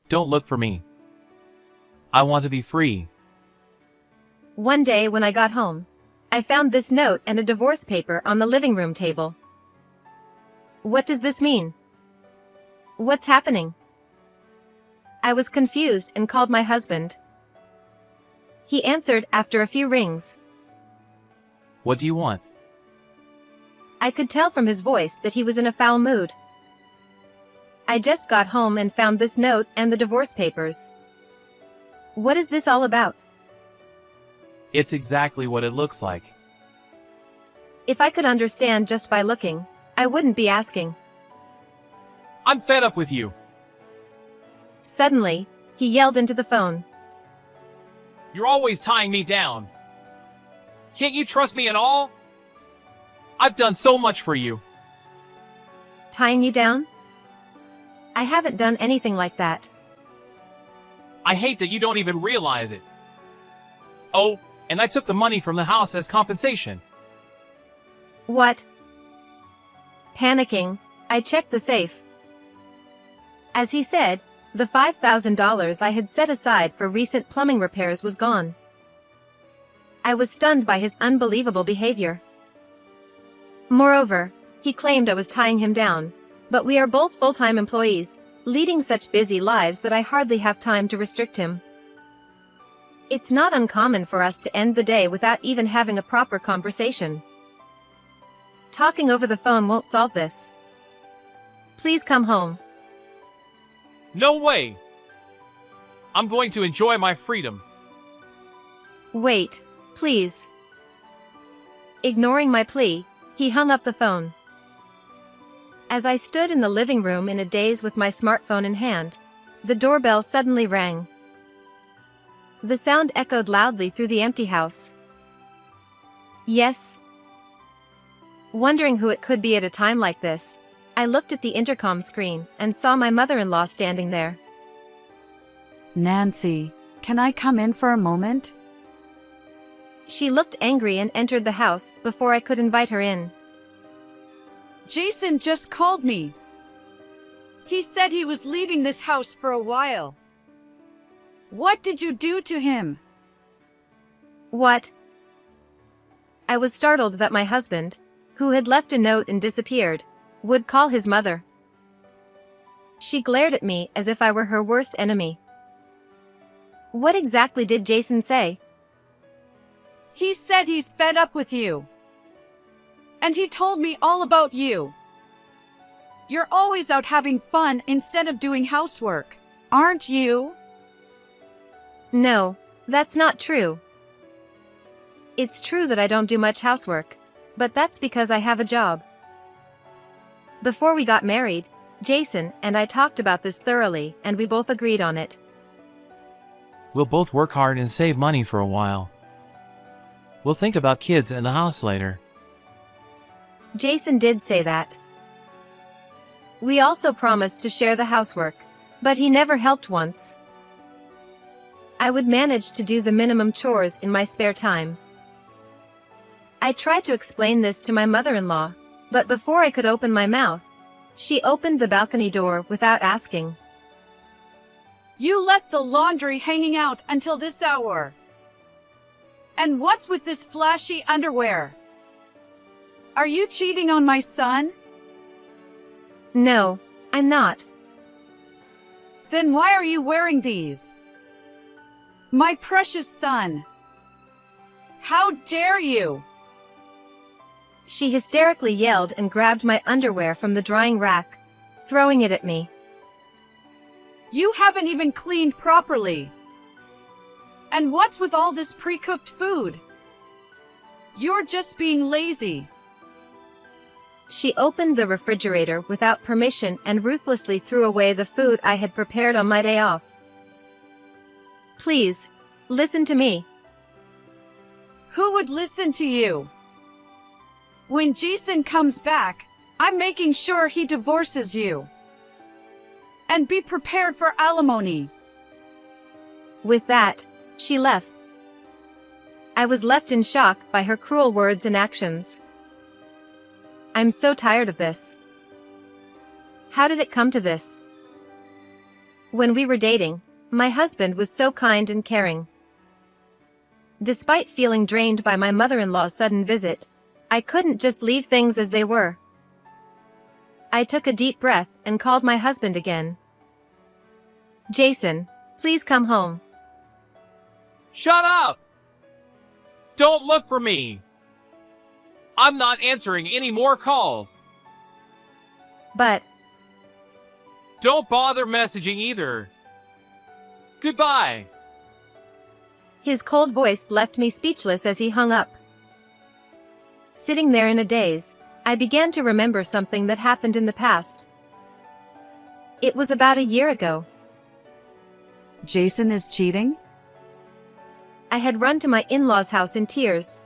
Don't look for me. I want to be free. One day when I got home, I found this note and a divorce paper on the living room table. What does this mean? What's happening? I was confused and called my husband. He answered after a few rings. What do you want? I could tell from his voice that he was in a foul mood. I just got home and found this note and the divorce papers. What is this all about? It's exactly what it looks like. If I could understand just by looking, I wouldn't be asking. I'm fed up with you. Suddenly, he yelled into the phone. You're always tying me down. Can't you trust me at all? I've done so much for you. Tying you down? I haven't done anything like that. I hate that you don't even realize it. Oh, and I took the money from the house as compensation. What? Panicking, I checked the safe. As he said, the $5,000 I had set aside for recent plumbing repairs was gone. I was stunned by his unbelievable behavior. Moreover, he claimed I was tying him down, but we are both full-time employees, leading such busy lives that I hardly have time to restrict him. It's not uncommon for us to end the day without even having a proper conversation. Talking over the phone won't solve this. Please come home. No way! I'm going to enjoy my freedom. Wait, please. Ignoring my plea, he hung up the phone. As I stood in the living room in a daze with my smartphone in hand, the doorbell suddenly rang. The sound echoed loudly through the empty house. Yes. Wondering who it could be at a time like this, I looked at the intercom screen and saw my mother-in-law standing there. Nancy, can I come in for a moment? She looked angry and entered the house before I could invite her in. Jason just called me. He said he was leaving this house for a while. What did you do to him? What? I was startled that my husband, who had left a note and disappeared, would call his mother. She glared at me as if I were her worst enemy. What exactly did Jason say? He said he's fed up with you. And he told me all about you. You're always out having fun instead of doing housework, aren't you? No, that's not true. It's true that I don't do much housework, but that's because I have a job. Before we got married, Jason and I talked about this thoroughly and we both agreed on it. We'll both work hard and save money for a while. We'll think about kids and the house later. Jason did say that. We also promised to share the housework, but he never helped once. I would manage to do the minimum chores in my spare time. I tried to explain this to my mother-in-law, but before I could open my mouth, she opened the balcony door without asking. You left the laundry hanging out until this hour. And what's with this flashy underwear? Are you cheating on my son? No, I'm not. Then why are you wearing these? My precious son! How dare you! She hysterically yelled and grabbed my underwear from the drying rack, throwing it at me. You haven't even cleaned properly. And what's with all this pre-cooked food? You're just being lazy. She opened the refrigerator without permission and ruthlessly threw away the food I had prepared on my day off. Please, listen to me. Who would listen to you? When Jason comes back, I'm making sure he divorces you. And be prepared for alimony. With that, she left. I was left in shock by her cruel words and actions. I'm so tired of this. How did it come to this? When we were dating, my husband was so kind and caring. Despite feeling drained by my mother-in-law's sudden visit, I couldn't just leave things as they were. I took a deep breath and called my husband again. Jason, please come home. Shut up! Don't look for me! I'm not answering any more calls. But, Don't bother messaging either. Goodbye. his cold voice left me speechless as he hung up. Sitting there in a daze, I began to remember something that happened in the past. It was about a year ago. Jason is cheating? I had run to my in-laws' house in tears.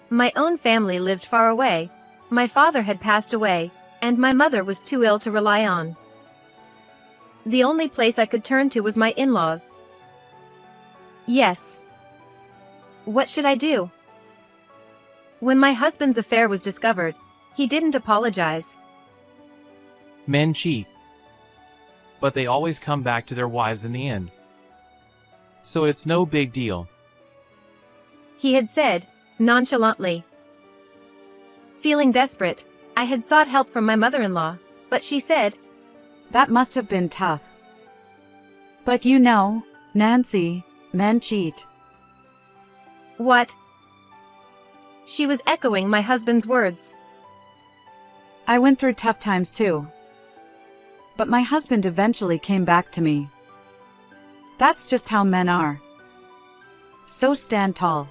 My own family lived far away, my father had passed away, and my mother was too ill to rely on. The only place I could turn to was my in-laws. Yes. What should I do? When my husband's affair was discovered, he didn't apologize. Men cheat. But they always come back to their wives in the end. So it's no big deal. He had said, nonchalantly. Feeling desperate, I had sought help from my mother-in-law, but she said, That must have been tough. But you know, Nancy, men cheat. "What?" She was echoing my husband's words. I went through tough times too. But my husband eventually came back to me. That's just how men are. So stand tall.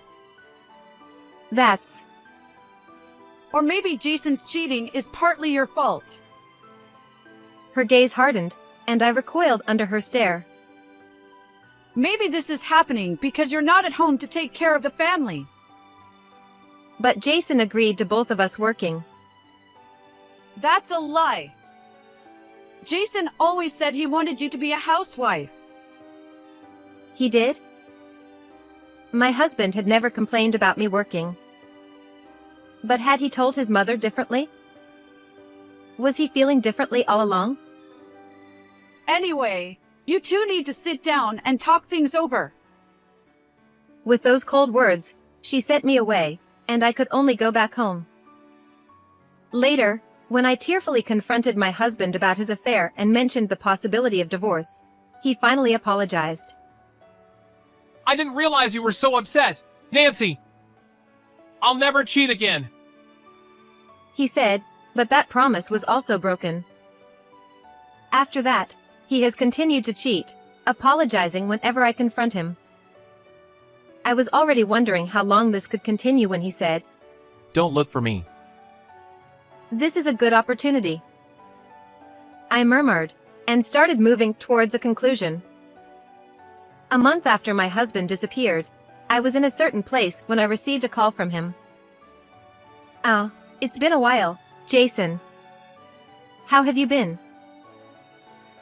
That's. Or maybe Jason's cheating is partly your fault. Her gaze hardened, and I recoiled under her stare. Maybe this is happening because you're not at home to take care of the family. But Jason agreed to both of us working. That's a lie. Jason always said he wanted you to be a housewife. He did? My husband had never complained about me working. But had he told his mother differently? Was he feeling differently all along? Anyway, you two need to sit down and talk things over. With those cold words, she sent me away, and I could only go back home. Later, when I tearfully confronted my husband about his affair and mentioned the possibility of divorce, he finally apologized. I didn't realize you were so upset. Nancy! I'll never cheat again. He said, but that promise was also broken. After that, he has continued to cheat, apologizing whenever I confront him. I was already wondering how long this could continue when he said, Don't look for me. "This is a good opportunity." I murmured, and started moving towards a conclusion. A month after my husband disappeared, I was in a certain place when I received a call from him. "Oh, it's been a while, Jason. How have you been?"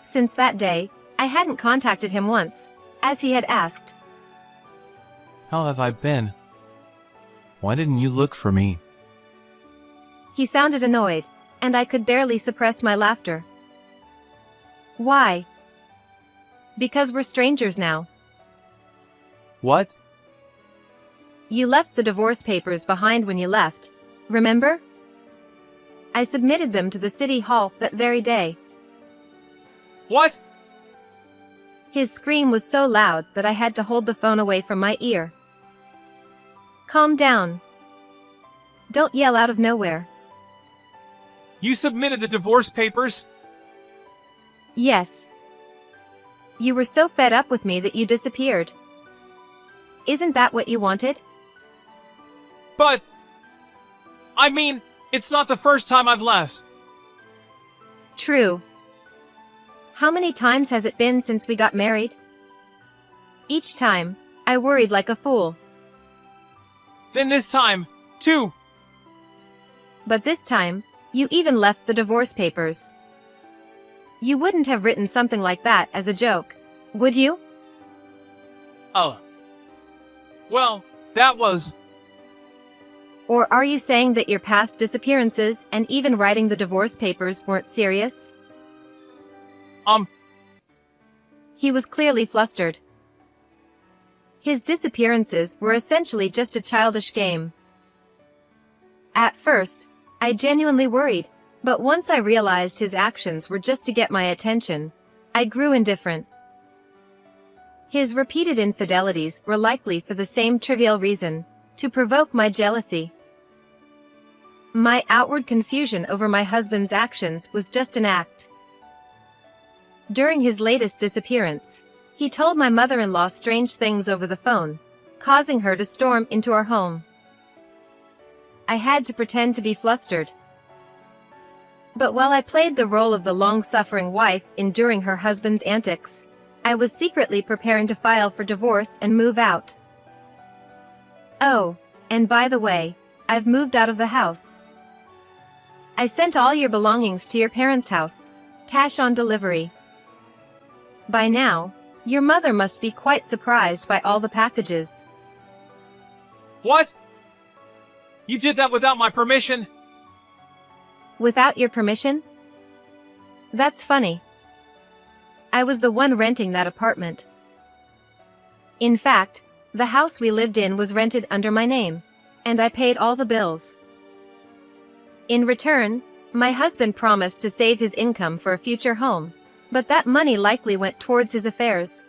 Since that day, I hadn't contacted him once, as he had asked. How have I been? Why didn't you look for me? He sounded annoyed, and I could barely suppress my laughter. Why? Because we're strangers now. What? You left the divorce papers behind when you left, remember? I submitted them to the city hall that very day. What? His scream was so loud that I had to hold the phone away from my ear. Calm down. Don't yell out of nowhere. You submitted the divorce papers? Yes. You were so fed up with me that you disappeared. Isn't that what you wanted? But... I mean, it's not the first time I've left. True. How many times has it been since we got married? Each time, I worried like a fool. Then this time, too. But this time, you even left the divorce papers. You wouldn't have written something like that as a joke, would you? Oh. Well, that was... Or are you saying that your past disappearances and even writing the divorce papers weren't serious? He was clearly flustered. His disappearances were essentially just a childish game. At first, I genuinely worried, but once I realized his actions were just to get my attention, I grew indifferent. His repeated infidelities were likely for the same trivial reason, to provoke my jealousy. My outward confusion over my husband's actions was just an act. During his latest disappearance, he told my mother-in-law strange things over the phone, causing her to storm into our home. I had to pretend to be flustered. But while I played the role of the long-suffering wife enduring her husband's antics, I was secretly preparing to file for divorce and move out. Oh, and by the way, I've moved out of the house. I sent all your belongings to your parents' house, cash on delivery. By now, your mother must be quite surprised by all the packages. What? You did that without my permission? Without your permission? That's funny. I was the one renting that apartment. In fact, the house we lived in was rented under my name, and I paid all the bills. In return, my husband promised to save his income for a future home, but that money likely went towards his affairs.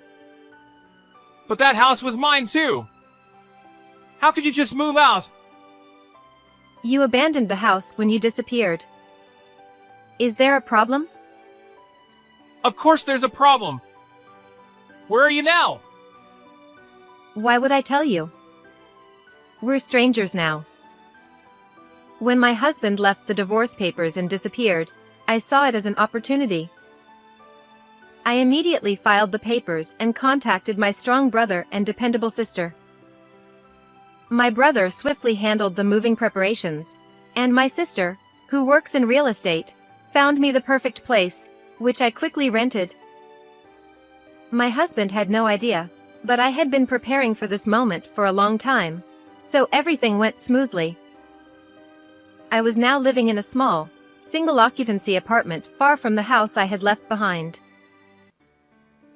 But that house was mine too! How could you just move out? You abandoned the house when you disappeared. Is there a problem? Of course there's a problem! Where are you now? Why would I tell you? We're strangers now. When my husband left the divorce papers and disappeared, I saw it as an opportunity. I immediately filed the papers and contacted my strong brother and dependable sister. My brother swiftly handled the moving preparations, and my sister, who works in real estate, found me the perfect place, which I quickly rented. My husband had no idea, but I had been preparing for this moment for a long time, so everything went smoothly. I was now living in a small, single-occupancy apartment far from the house I had left behind.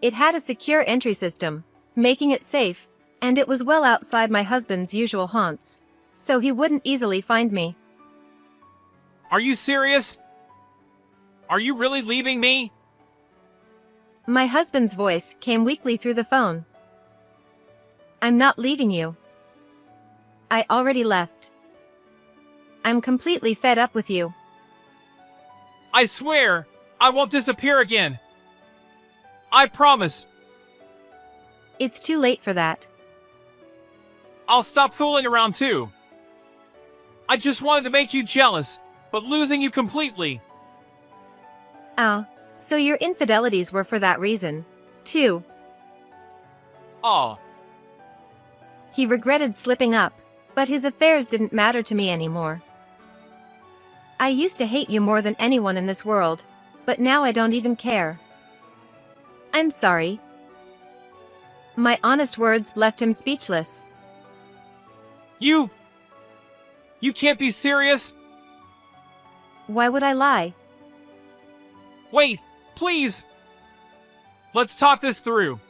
It had a secure entry system, making it safe, and it was well outside my husband's usual haunts, so he wouldn't easily find me. Are you serious? Are you really leaving me? My husband's voice came weakly through the phone. I'm not leaving you. I already left. I'm completely fed up with you. I swear, I won't disappear again. I promise. It's too late for that. I'll stop fooling around too. I just wanted to make you jealous, but losing you completely. Oh, so your infidelities were for that reason, too. Aw. He regretted slipping up, but his affairs didn't matter to me anymore. I used to hate you more than anyone in this world, but now I don't even care. I'm sorry. My honest words left him speechless. You can't be serious? Why would I lie? Wait, please! Let's talk this through.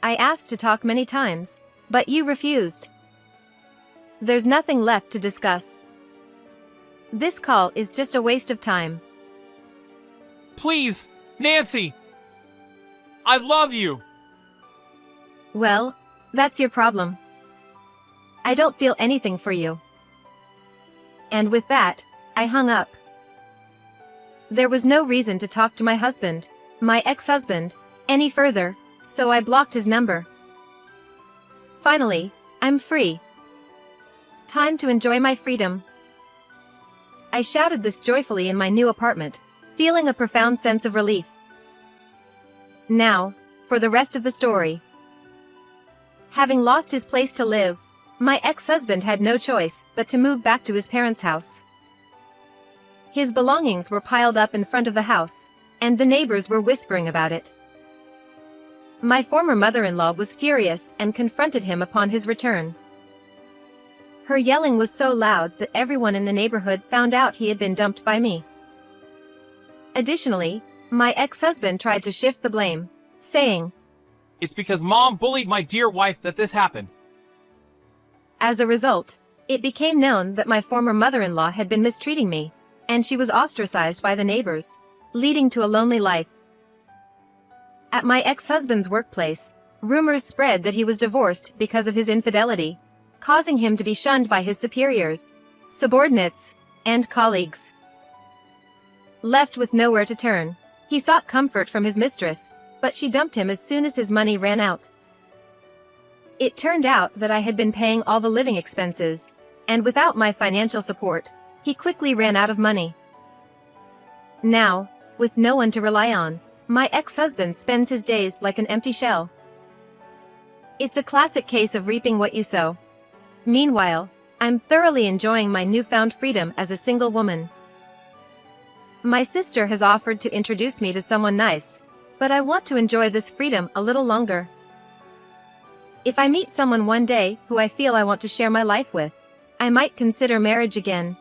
I asked to talk many times, but you refused. There's nothing left to discuss. This call is just a waste of time. Please, Nancy! I love you! Well, that's your problem. I don't feel anything for you. And with that, I hung up. There was no reason to talk to my husband, my ex-husband, any further, so I blocked his number. Finally, I'm free. Time to enjoy my freedom. I shouted this joyfully in my new apartment, feeling a profound sense of relief. Now, for the rest of the story. Having lost his place to live, my ex-husband had no choice but to move back to his parents' house. His belongings were piled up in front of the house, and the neighbors were whispering about it. My former mother-in-law was furious and confronted him upon his return. Her yelling was so loud that everyone in the neighborhood found out he had been dumped by me. Additionally, my ex-husband tried to shift the blame, saying, "It's because Mom bullied my dear wife that this happened." as a result, it became known that my former mother-in-law had been mistreating me, and she was ostracized by the neighbors, leading to a lonely life. At my ex-husband's workplace, rumors spread that he was divorced because of his infidelity, causing him to be shunned by his superiors, subordinates, and colleagues. Left with nowhere to turn, he sought comfort from his mistress, but she dumped him as soon as his money ran out. It turned out that I had been paying all the living expenses, and without my financial support, he quickly ran out of money. Now, with no one to rely on, my ex-husband spends his days like an empty shell. It's a classic case of reaping what you sow. Meanwhile, I'm thoroughly enjoying my newfound freedom as a single woman. My sister has offered to introduce me to someone nice, but I want to enjoy this freedom a little longer. If I meet someone one day who I feel I want to share my life with, I might consider marriage again.